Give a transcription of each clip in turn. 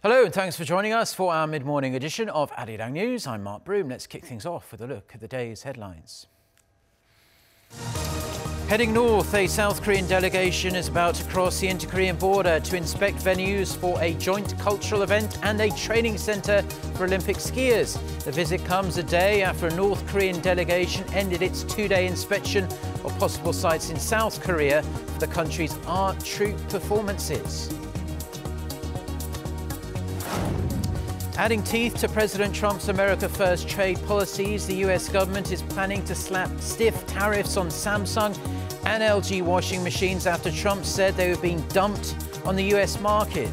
Hello and thanks for joining us for our mid-morning edition of Arirang News. I'm Mark Broom. Let's kick things off with a look at the day's headlines. Heading north, a South Korean delegation is about to cross the inter-Korean border to inspect venues for a joint cultural event and a training centre for Olympic skiers. The visit comes a day after a North Korean delegation ended its two-day inspection of possible sites in South Korea for the country's art troupe performances. Adding teeth to President Trump's America First trade policies, the US government is planning to slap stiff tariffs on Samsung and LG washing machines after Trump said they were being dumped on the US market.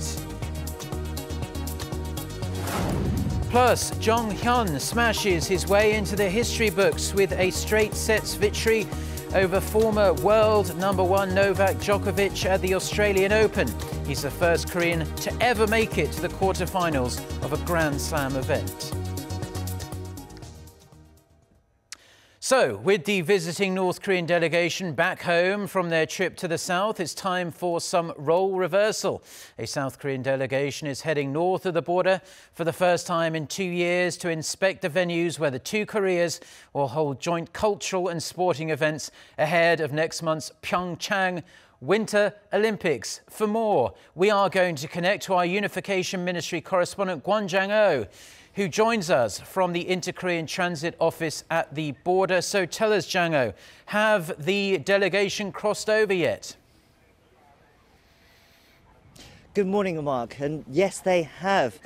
Plus, Chung Hyeon smashes his way into the history books with a straight sets victory over former world #1 Novak Djokovic at the Australian Open. He's the first Korean to ever make it to the quarterfinals of a Grand Slam event. So, with the visiting North Korean delegation back home from their trip to the south, it's time for some role reversal. A South Korean delegation is heading north of the border for the first time in 2 years to inspect the venues where the two Koreas will hold joint cultural and sporting events ahead of next month's PyeongChang Winter Olympics. For more, we are going to connect to our Unification Ministry correspondent Kwon Jang-oh, who joins us from the Inter-Korean Transit Office at the border. So tell us, Jang-oh, have the delegation crossed over yet? Good morning, Mark. And yes, they have.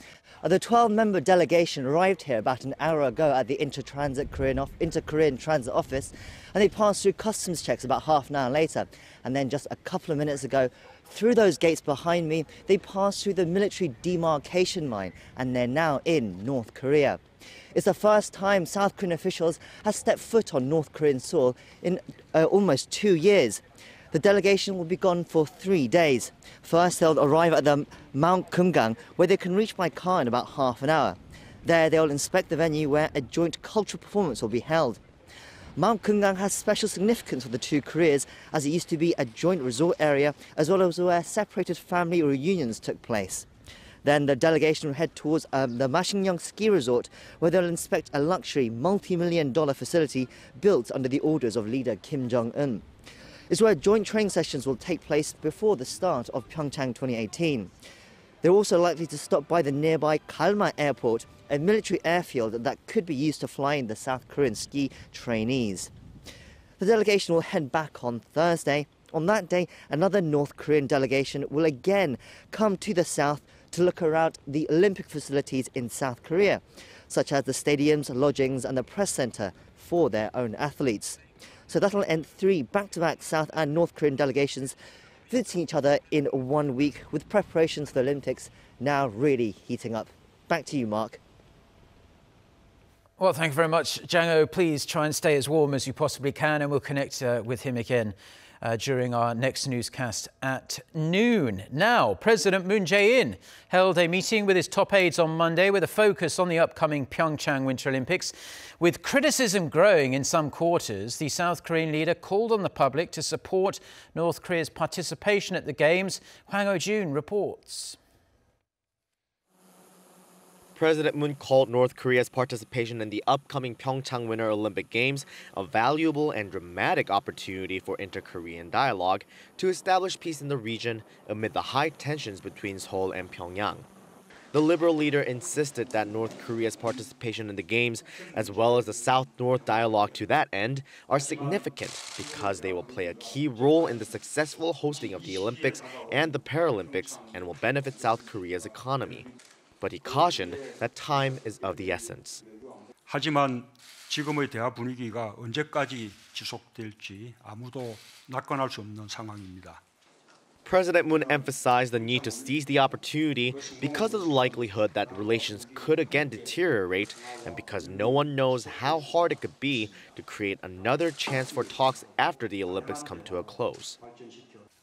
The 12-member delegation arrived here about an hour ago at the Inter-Korean Transit Office, and they passed through customs checks about half an hour later. And then just a couple of minutes ago, through those gates behind me, they passed through the military demarcation line, and they're now in North Korea. It's the first time South Korean officials have stepped foot on North Korean soil in almost 2 years. The delegation will be gone for 3 days. First, they'll arrive at the Mount Kumgang, where they can reach by car in about half an hour. There, they'll inspect the venue where a joint cultural performance will be held. Mount Kumgang has special significance for the two Koreas, as it used to be a joint resort area, as well as where separated family reunions took place. Then the delegation will head towards the Mashingyang ski resort, where they'll inspect a luxury multi-million-dollar facility built under the orders of leader Kim Jong-un. It's where joint training sessions will take place before the start of PyeongChang 2018. They're also likely to stop by the nearby Galma Airport, a military airfield that could be used to fly in the South Korean ski trainees. The delegation will head back on Thursday. On that day, another North Korean delegation will again come to the south to look around the Olympic facilities in South Korea, such as the stadiums, lodgings and the press center for their own athletes. So that'll end 3 back-to-back South and North Korean delegations visiting each other in 1 week, with preparations for the Olympics now really heating up. Back to you, Mark. Well, thank you very much, Jang-oh. Please try and stay as warm as you possibly can, and we'll connect with him again during our next newscast at noon. Now, President Moon Jae-in held a meeting with his top aides on Monday with a focus on the upcoming PyeongChang Winter Olympics. With criticism growing in some quarters, the South Korean leader called on the public to support North Korea's participation at the Games. Hwang Oh-jun reports. President Moon called North Korea's participation in the upcoming PyeongChang Winter Olympic Games a valuable and dramatic opportunity for inter-Korean dialogue to establish peace in the region amid the high tensions between Seoul and Pyongyang. The Liberal leader insisted that North Korea's participation in the Games, as well as the South-North dialogue to that end, are significant because they will play a key role in the successful hosting of the Olympics and the Paralympics and will benefit South Korea's economy. But he cautioned that time is of the essence. 하지만 지금의 대화 분위기가 언제까지 지속될지 아무도 낙관할 수 없는 상황입니다. President Moon emphasized the need to seize the opportunity because of the likelihood that relations could again deteriorate and because no one knows how hard it could be to create another chance for talks after the Olympics come to a close.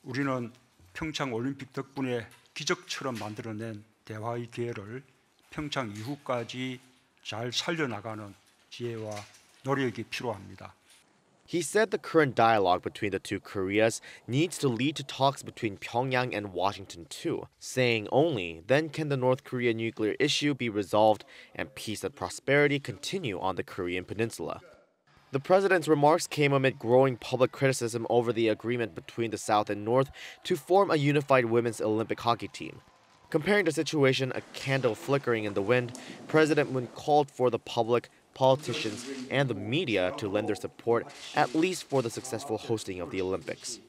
우리는 평창 올림픽 덕분에 기적처럼 만들어낸 대화의 기회를 평창 이후까지 잘 살려나가는 지혜와 노력이 필요합니다. He said the current dialogue between the two Koreas needs to lead to talks between Pyongyang and Washington too, saying only then can the North Korea nuclear issue be resolved and peace and prosperity continue on the Korean peninsula. The president's remarks came amid growing public criticism over the agreement between the South and North to form a unified women's Olympic hockey team. Comparing the situation a candle flickering in the wind, President Moon called for the public, politicians, and the media to lend their support, at least for the successful hosting of the Olympics.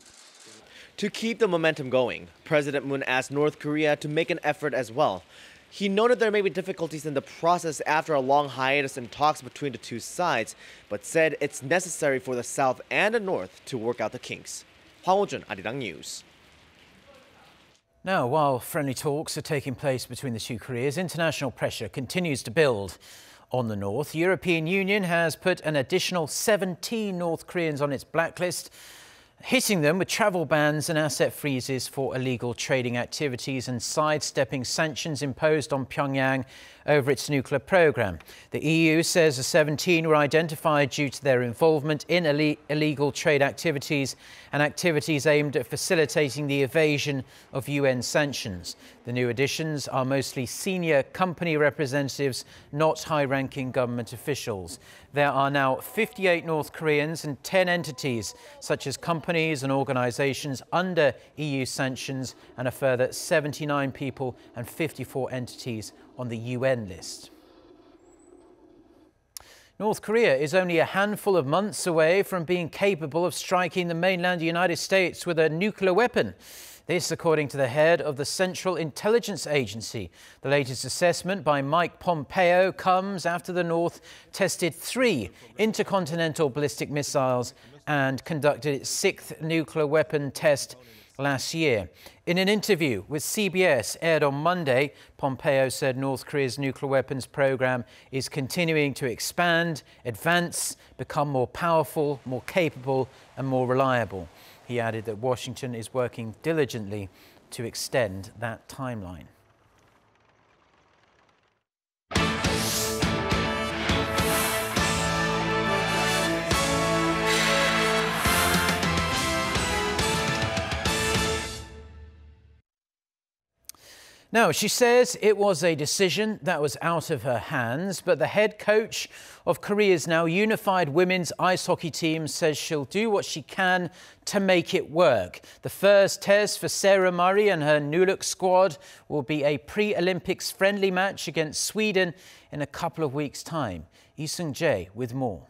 To keep the momentum going, President Moon asked North Korea to make an effort as well. He noted there may be difficulties in the process after a long hiatus in talks between the two sides, but said it's necessary for the South and the North to work out the kinks. Hwang Ho-jun, Arirang News. Now, while friendly talks are taking place between the two Koreas, international pressure continues to build on the North. The European Union has put an additional 17 North Koreans on its blacklist, hitting them with travel bans and asset freezes for illegal trading activities and sidestepping sanctions imposed on Pyongyang over its nuclear program. The EU says the 17 were identified due to their involvement in illegal trade activities and activities aimed at facilitating the evasion of UN sanctions. The new additions are mostly senior company representatives, not high-ranking government officials. There are now 58 North Koreans and 10 entities, such as companies and organizations under EU sanctions, and a further 79 people and 54 entities on the UN list. North Korea is only a handful of months away from being capable of striking the mainland United States with a nuclear weapon. This, according to the head of the Central Intelligence Agency. The latest assessment by Mike Pompeo comes after the North tested 3 intercontinental ballistic missiles and conducted its 6th nuclear weapon test last year. In an interview with CBS aired on Monday, Pompeo said North Korea's nuclear weapons program is continuing to expand, advance, become more powerful, more capable and more reliable. He added that Washington is working diligently to extend that timeline. Now, she says it was a decision that was out of her hands, but the head coach of Korea's now unified women's ice hockey team says she'll do what she can to make it work. The first test for Sarah Murray and her nukes squad will be a pre-Olympics friendly match against Sweden in a couple of weeks' time. Lee Seung-jae with more.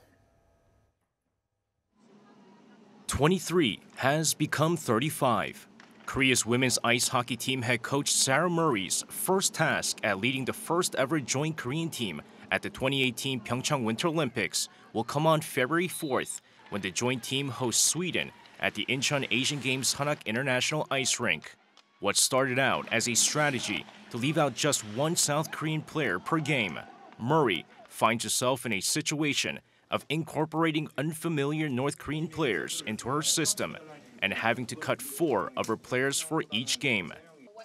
23 has become 35. Korea's women's ice hockey team head coach Sarah Murray's first task at leading the first ever joint Korean team at the 2018 PyeongChang Winter Olympics will come on February 4th when the joint team hosts Sweden at the Incheon Asian Games Hanok International Ice Rink. What started out as a strategy to leave out just one South Korean player per game, Murray finds herself in a situation of incorporating unfamiliar North Korean players into her system and having to cut 4 of her players for each game.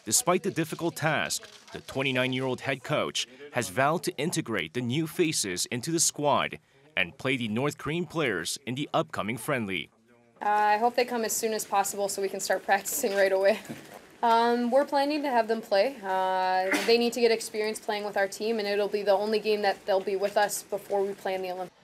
Despite the difficult task, the 29-year-old head coach has vowed to integrate the new faces into the squad and play the North Korean players in the upcoming friendly. I hope they come as soon as possible so we can start practicing right away. We're planning to have them play. They need to get experience playing with our team, and it'll be the only game that they'll be with us before we play in the Olympics.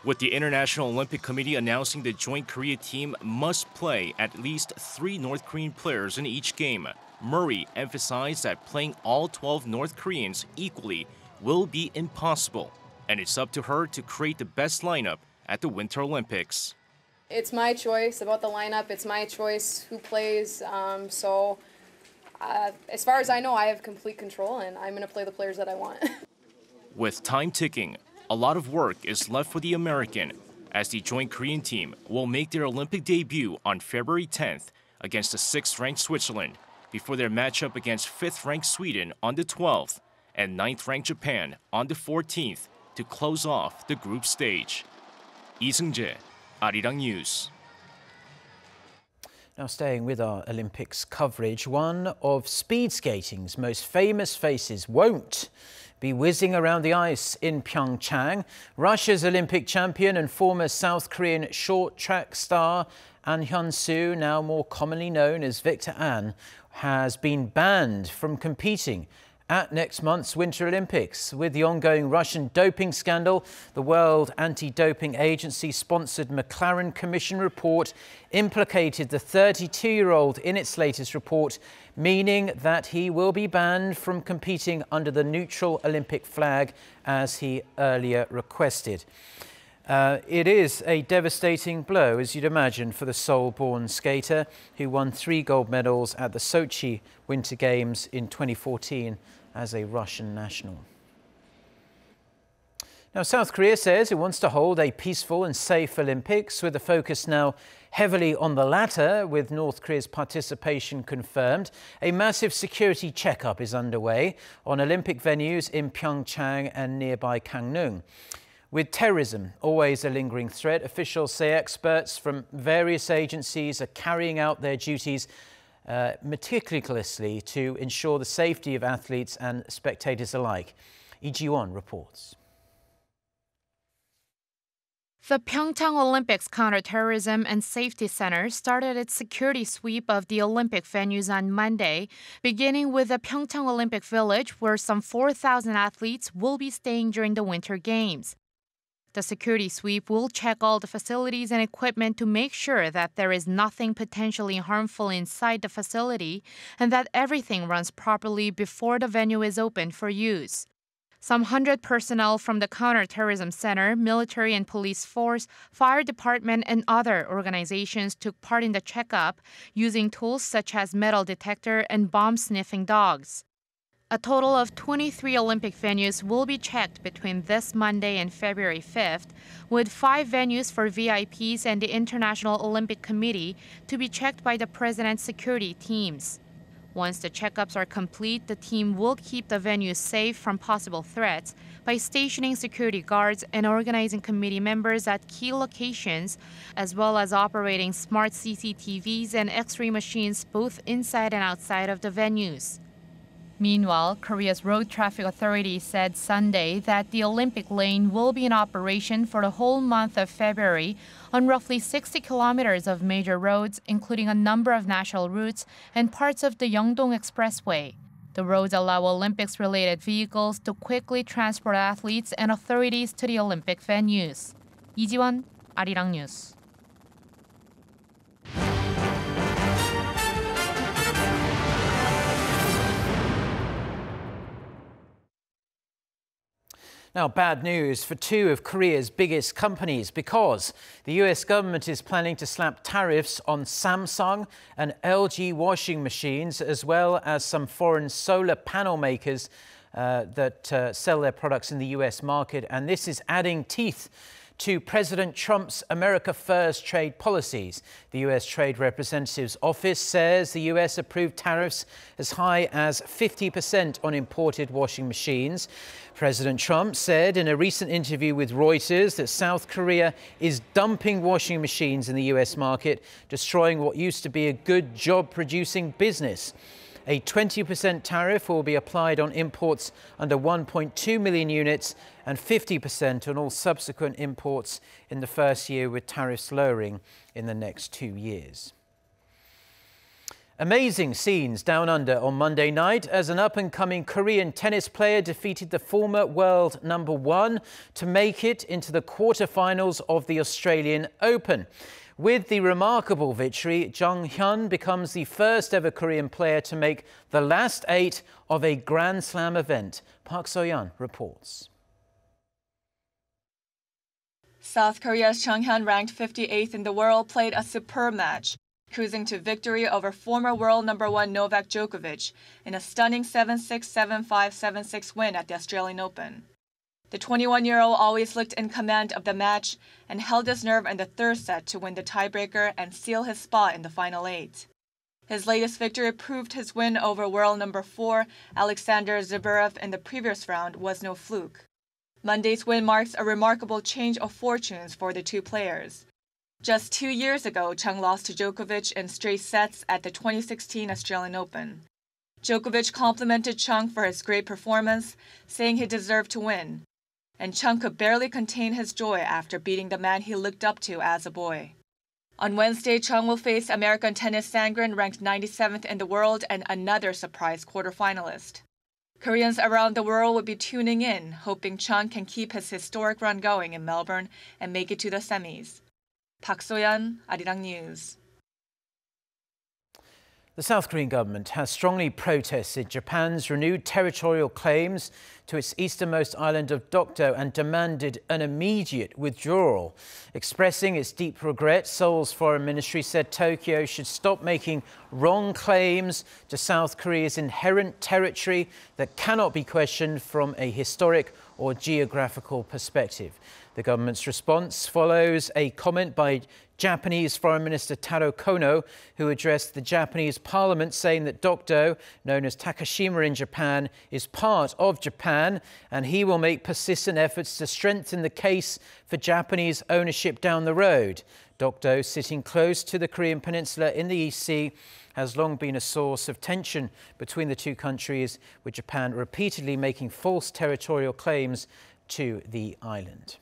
With the International Olympic Committee announcing the joint Korea team must play at least 3 North Korean players in each game, Murray emphasized that playing all 12 North Koreans equally will be impossible, and it's up to her to create the best lineup at the Winter Olympics. It's my choice about the lineup. It's my choice who plays. As far as I know, I have complete control, and I'm going to play the players that I want. With time ticking, a lot of work is left for the American, as the joint Korean team will make their Olympic debut on February 10th against the 6th-ranked Switzerland, before their matchup against 5th-ranked Sweden on the 12th and 9th-ranked Japan on the 14th to close off the group stage. Lee Seung-jae, Arirang News. Now, staying with our Olympics coverage, one of speed skating's most famous faces won't be whizzing around the ice in PyeongChang. Russia's Olympic champion and former South Korean short track star An Hyun-soo, now more commonly known as Viktor An, has been banned from competing at next month's Winter Olympics. With the ongoing Russian doping scandal, the World Anti-Doping Agency-sponsored McLaren Commission report implicated the 32-year-old in its latest report, meaning that he will be banned from competing under the neutral Olympic flag, as he earlier requested. It is a devastating blow, as you'd imagine, for the Seoul-born skater who won 3 gold medals at the Sochi Winter Games in 2014 as a Russian national. Now, South Korea says it wants to hold a peaceful and safe Olympics, with the focus now heavily on the latter, with North Korea's participation confirmed. A massive security checkup is underway on Olympic venues in PyeongChang and nearby Gangneung. With terrorism always a lingering threat, officials say experts from various agencies are carrying out their duties meticulously to ensure the safety of athletes and spectators alike. Lee Ji-won reports. The PyeongChang Olympics Counter-Terrorism and Safety Center started its security sweep of the Olympic venues on Monday, beginning with the PyeongChang Olympic Village, where some 4,000 athletes will be staying during the Winter Games. The security sweep will check all the facilities and equipment to make sure that there is nothing potentially harmful inside the facility and that everything runs properly before the venue is open for use. Some 100 personnel from the Counter-Terrorism Center, military and police force, fire department, and other organizations took part in the checkup using tools such as metal detector and bomb-sniffing dogs. A total of 23 Olympic venues will be checked between this Monday and February 5th, with 5 venues for VIPs and the International Olympic Committee to be checked by the president's security teams. Once the checkups are complete, the team will keep the venues safe from possible threats by stationing security guards and organizing committee members at key locations, as well as operating smart CCTVs and X-ray machines both inside and outside of the venues. Meanwhile, Korea's Road Traffic Authority said Sunday that the Olympic lane will be in operation for the whole month of February on roughly 60 kilometers of major roads, including a number of national routes and parts of the Yeongdong Expressway. The roads allow Olympics-related vehicles to quickly transport athletes and authorities to the Olympic venues. Lee Ji-won, Arirang News. Now, bad news for 2 of Korea's biggest companies, because the US government is planning to slap tariffs on Samsung and LG washing machines, as well as some foreign solar panel makers that sell their products in the US market. And this is adding teeth to President Trump's America First trade policies. The US Trade Representative's office says the US approved tariffs as high as 50% on imported washing machines. President Trump said in a recent interview with Reuters that South Korea is dumping washing machines in the US market, destroying what used to be a good job-producing business. A 20% tariff will be applied on imports under 1.2 million units and 50% on all subsequent imports in the first year, with tariffs lowering in the next 2 years. Amazing scenes down under on Monday night as an up-and-coming Korean tennis player defeated the former world #1 to make it into the quarterfinals of the Australian Open. With the remarkable victory, Chung Hyeon becomes the first ever Korean player to make the last 8 of a Grand Slam event. Park So-yeon reports. South Korea's Chung Hyeon, ranked 58th in the world, played a superb match, cruising to victory over former world #1 Novak Djokovic in a stunning 7-6, 7-5, 7-6 win at the Australian Open. The 21-year-old always looked in command of the match and held his nerve in the third set to win the tiebreaker and seal his spot in the final 8. His latest victory proved his win over world #4 Alexander Zverev in the previous round was no fluke. Monday's win marks a remarkable change of fortunes for the 2 players. Just 2 years ago, Chung lost to Djokovic in straight sets at the 2016 Australian Open. Djokovic complimented Chung for his great performance, saying he deserved to win. And Chung could barely contain his joy after beating the man he looked up to as a boy. On Wednesday, Chung will face American tennis Sandgren, ranked 97th in the world and another surprise quarterfinalist. Koreans around the world will be tuning in, hoping Chung can keep his historic run going in Melbourne and make it to the semis. Park So-yeon, Arirang News. The South Korean government has strongly protested Japan's renewed territorial claims to its easternmost island of Dokdo and demanded an immediate withdrawal. Expressing its deep regret, Seoul's foreign ministry said Tokyo should stop making wrong claims to South Korea's inherent territory that cannot be questioned from a historic or geographical perspective. The government's response follows a comment by Japanese Foreign Minister Taro Kono, who addressed the Japanese parliament saying that Dokdo, known as Takashima in Japan, is part of Japan, and he will make persistent efforts to strengthen the case for Japanese ownership down the road. Dokdo, sitting close to the Korean peninsula in the East Sea, has long been a source of tension between the two countries, with Japan repeatedly making false territorial claims to the island.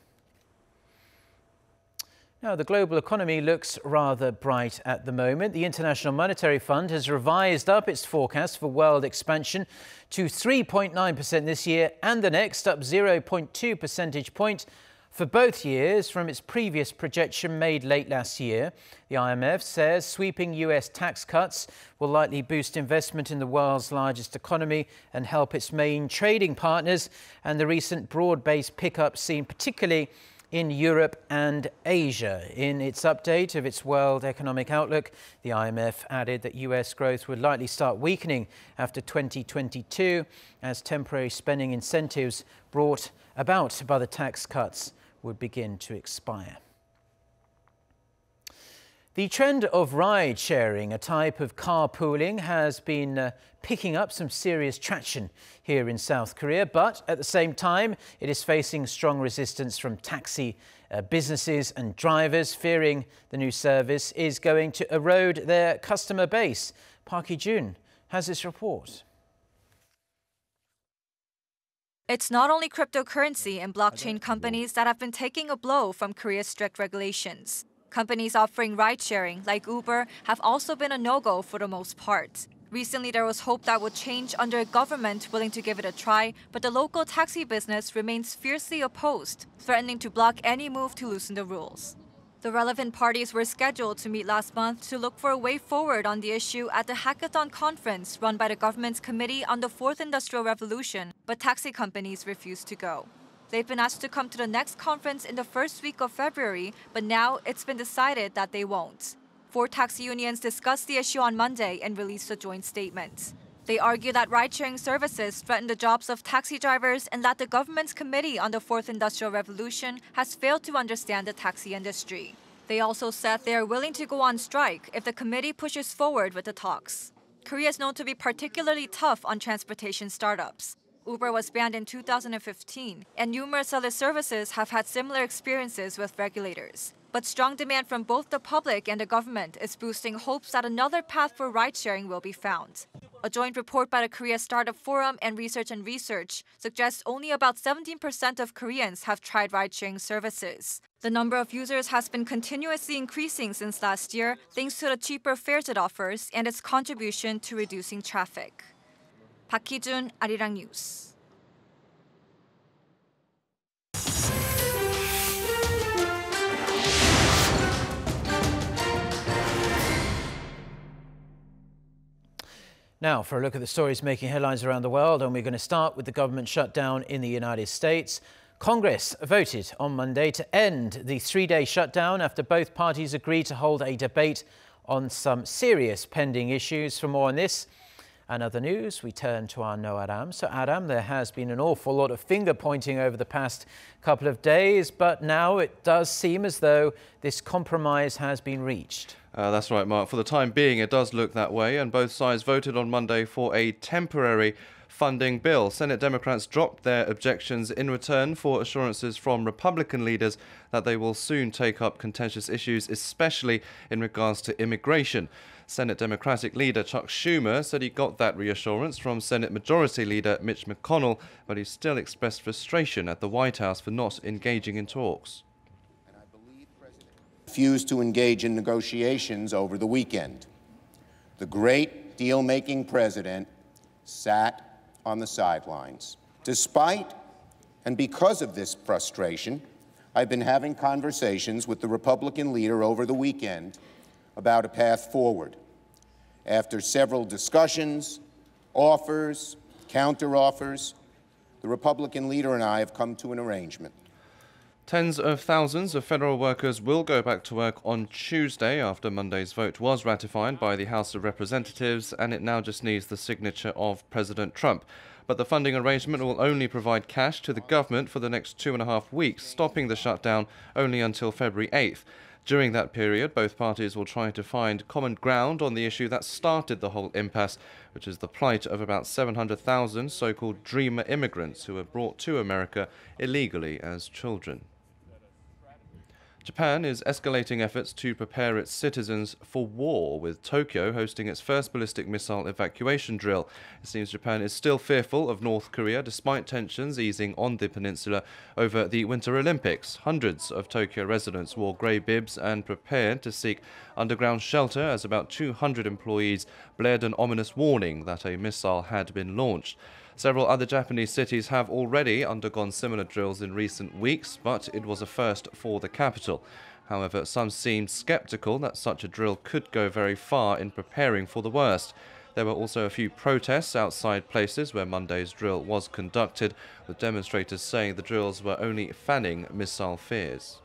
Now, the global economy looks rather bright at the moment. The International Monetary Fund has revised up its forecast for world expansion to 3.9% this year and the next, up 0.2 percentage point for both years from its previous projection made late last year. The IMF says sweeping US tax cuts will likely boost investment in the world's largest economy and help its main trading partners, and the recent broad-based pickup seen particularly in Europe and Asia. In its update of its World Economic Outlook, the IMF added that US growth would likely start weakening after 2022 as temporary spending incentives brought about by the tax cuts would begin to expire. The trend of ride-sharing, a type of carpooling, has been picking up some serious traction here in South Korea, but at the same time, it is facing strong resistance from taxi businesses and drivers, fearing the new service is going to erode their customer base. Park Hee-jun has this report. It's not only cryptocurrency and blockchain companies that have been taking a blow from Korea's strict regulations. Companies offering ride-sharing, like Uber, have also been a no-go for the most part. Recently, there was hope that would change under a government willing to give it a try, but the local taxi business remains fiercely opposed, threatening to block any move to loosen the rules. The relevant parties were scheduled to meet last month to look for a way forward on the issue at the hackathon conference run by the government's Committee on the Fourth Industrial Revolution, but taxi companies refused to go. They've been asked to come to the next conference in the first week of February, but now it's been decided that they won't. 4 taxi unions discussed the issue on Monday and released a joint statement. They argue that ride-sharing services threaten the jobs of taxi drivers and that the government's Committee on the Fourth Industrial Revolution has failed to understand the taxi industry. They also said they are willing to go on strike if the committee pushes forward with the talks. Korea is known to be particularly tough on transportation startups. Uber was banned in 2015, and numerous other services have had similar experiences with regulators. But strong demand from both the public and the government is boosting hopes that another path for ride-sharing will be found. A joint report by the Korea Startup Forum and Research suggests only about 17% of Koreans have tried ride-sharing services. The number of users has been continuously increasing since last year, thanks to the cheaper fares it offers and its contribution to reducing traffic. Park Hee-jun, Arirang News. Now, for a look at the stories making headlines around the world, and we're going to start with the government shutdown in the United States. Congress voted on Monday to end the 3-day shutdown after both parties agreed to hold a debate on some serious pending issues. For more on this and other news, we turn to our No Adam. So, Adam, there has been an awful lot of finger pointing over the past couple of days, but now it does seem as though this compromise has been reached. That's right, Mark. For the time being, it does look that way, and both sides voted on Monday for a temporary funding bill. Senate Democrats dropped their objections in return for assurances from Republican leaders that they will soon take up contentious issues, especially in regards to immigration. Senate Democratic leader Chuck Schumer said he got that reassurance from Senate Majority Leader Mitch McConnell, but he still expressed frustration at the White House for not engaging in talks. Refused to engage in negotiations over the weekend. The great deal-making president sat on the sidelines. Despite and because of this frustration, I've been having conversations with the Republican leader over the weekend about a path forward. After several discussions, offers, counter-offers, the Republican leader and I have come to an arrangement. Tens of thousands of federal workers will go back to work on Tuesday after Monday's vote was ratified by the House of Representatives, and it now just needs the signature of President Trump. But the funding arrangement will only provide cash to the government for the next 2.5 weeks, stopping the shutdown only until February 8th. During that period, both parties will try to find common ground on the issue that started the whole impasse, which is the plight of about 700,000 so-called dreamer immigrants who were brought to America illegally as children. Japan is escalating efforts to prepare its citizens for war, with Tokyo hosting its first ballistic missile evacuation drill. It seems Japan is still fearful of North Korea, despite tensions easing on the peninsula over the Winter Olympics. Hundreds of Tokyo residents wore grey bibs and prepared to seek underground shelter as about 200 employees blared an ominous warning that a missile had been launched. Several other Japanese cities have already undergone similar drills in recent weeks, but it was a first for the capital. However, some seemed skeptical that such a drill could go very far in preparing for the worst. There were also a few protests outside places where Monday's drill was conducted, with demonstrators saying the drills were only fanning missile fears.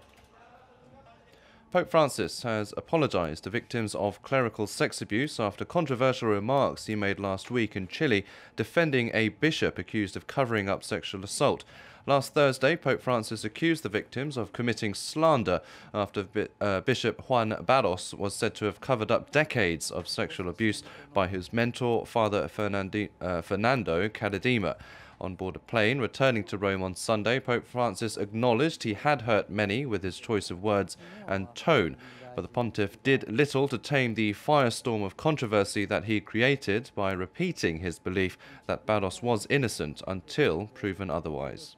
Pope Francis has apologized to victims of clerical sex abuse after controversial remarks he made last week in Chile, defending a bishop accused of covering up sexual assault. Last Thursday, Pope Francis accused the victims of committing slander after Bishop Juan Barros was said to have covered up decades of sexual abuse by his mentor, Father Fernando Cadedima. On board a plane returning to Rome on Sunday, Pope Francis acknowledged he had hurt many with his choice of words and tone, but the pontiff did little to tame the firestorm of controversy that he created by repeating his belief that Barros was innocent until proven otherwise.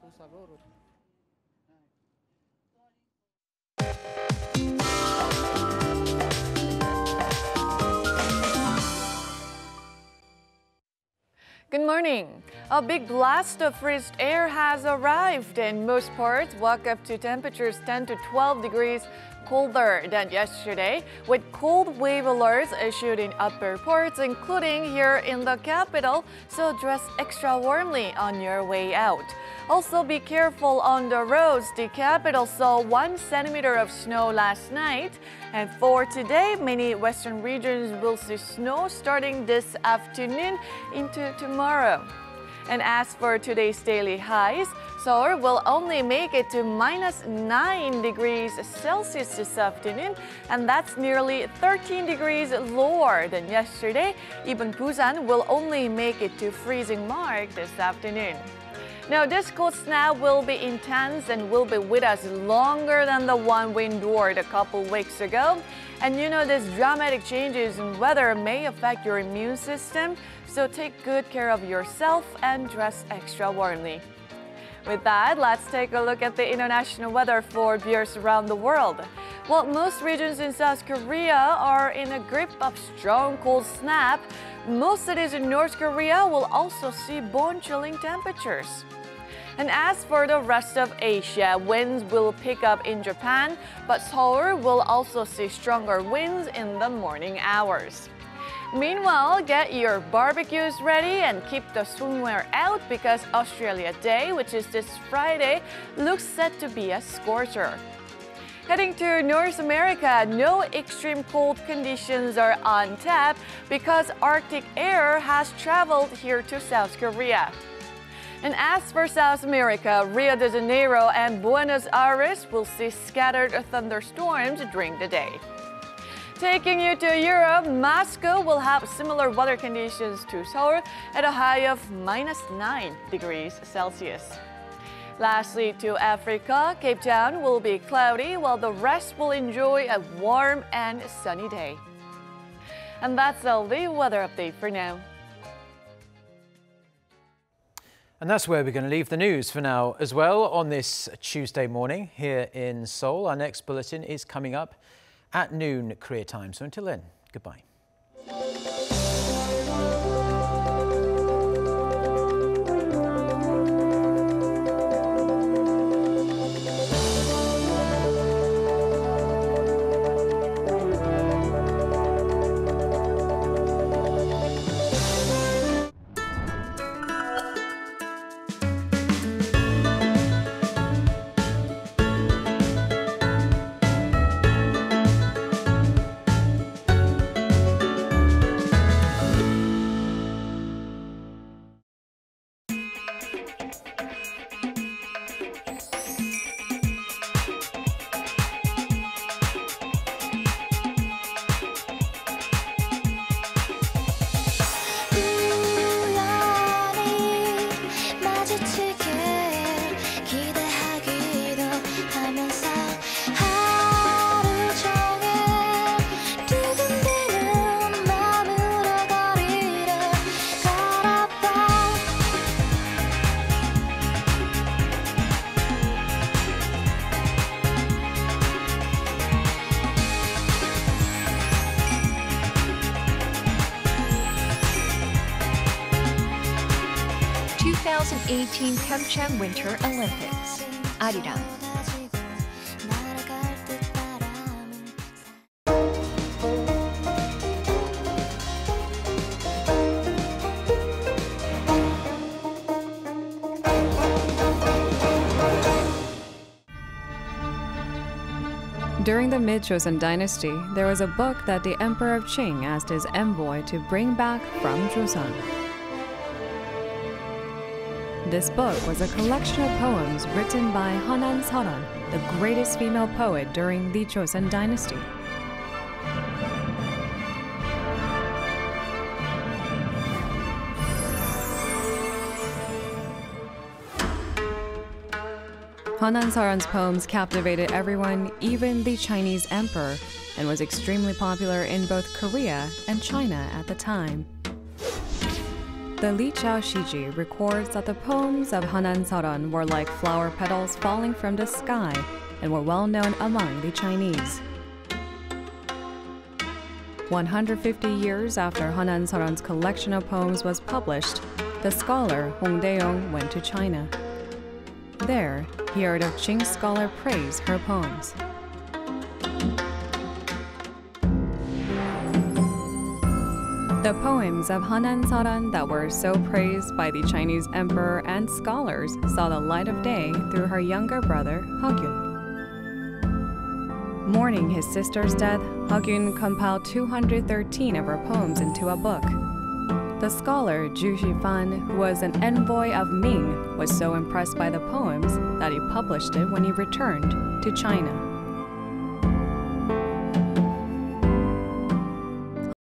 Good morning. A big blast of freezed air has arrived, and most parts walk up to temperatures 10 to 12 degrees colder than yesterday, with cold wave alerts issued in upper parts, including here in the capital, so dress extra warmly on your way out. Also be careful on the roads. The capital saw 1 centimeter of snow last night, and for today, many western regions will see snow starting this afternoon into tomorrow. And as for today's daily highs, Seoul will only make it to -9 degrees Celsius this afternoon, and that's nearly 13 degrees lower than yesterday. Even Busan will only make it to freezing mark this afternoon. Now, this cold snap will be intense and will be with us longer than the one we endured a couple weeks ago. And you know, these dramatic changes in weather may affect your immune system, so take good care of yourself and dress extra warmly. With that, let's take a look at the international weather for viewers around the world. While most regions in South Korea are in a grip of strong cold snap, most cities in North Korea will also see bone-chilling temperatures. And as for the rest of Asia, winds will pick up in Japan, but Seoul will also see stronger winds in the morning hours. Meanwhile, get your barbecues ready and keep the swimwear out because Australia Day, which is this Friday, looks set to be a scorcher. Heading to North America, no extreme cold conditions are on tap because Arctic air has traveled here to South Korea. And as for South America, Rio de Janeiro and Buenos Aires will see scattered thunderstorms during the day. Taking you to Europe, Moscow will have similar weather conditions to Seoul at a high of -9 degrees Celsius. Lastly, to Africa, Cape Town will be cloudy while the rest will enjoy a warm and sunny day. And that's all the weather update for now. And that's where we're going to leave the news for now as well on this Tuesday morning here in Seoul. Our next bulletin is coming up at noon Korea time. So until then, goodbye. PyeongChang Winter Olympics. Arirang. During the mid-Joseon dynasty, there was a book that the Emperor of Qing asked his envoy to bring back from Joseon. This book was a collection of poems written by Hanan Seoran, the greatest female poet during the Joseon dynasty. Hanan Seoran's poems captivated everyone, even the Chinese emperor, and was extremely popular in both Korea and China at the time. The Li Chao Shiji records that the poems of Hanan Seoran were like flower petals falling from the sky and were well known among the Chinese. 150 years after Hanan Seoran's collection of poems was published, the scholar Hong Dae-yong went to China. There, he heard of Qing scholar praise her poems. The poems of Hanan Seoran that were so praised by the Chinese emperor and scholars saw the light of day through her younger brother, Hyeon. Mourning his sister's death, Hyeon compiled 213 of her poems into a book. The scholar Ju Shifan, who was an envoy of Ming, was so impressed by the poems that he published it when he returned to China.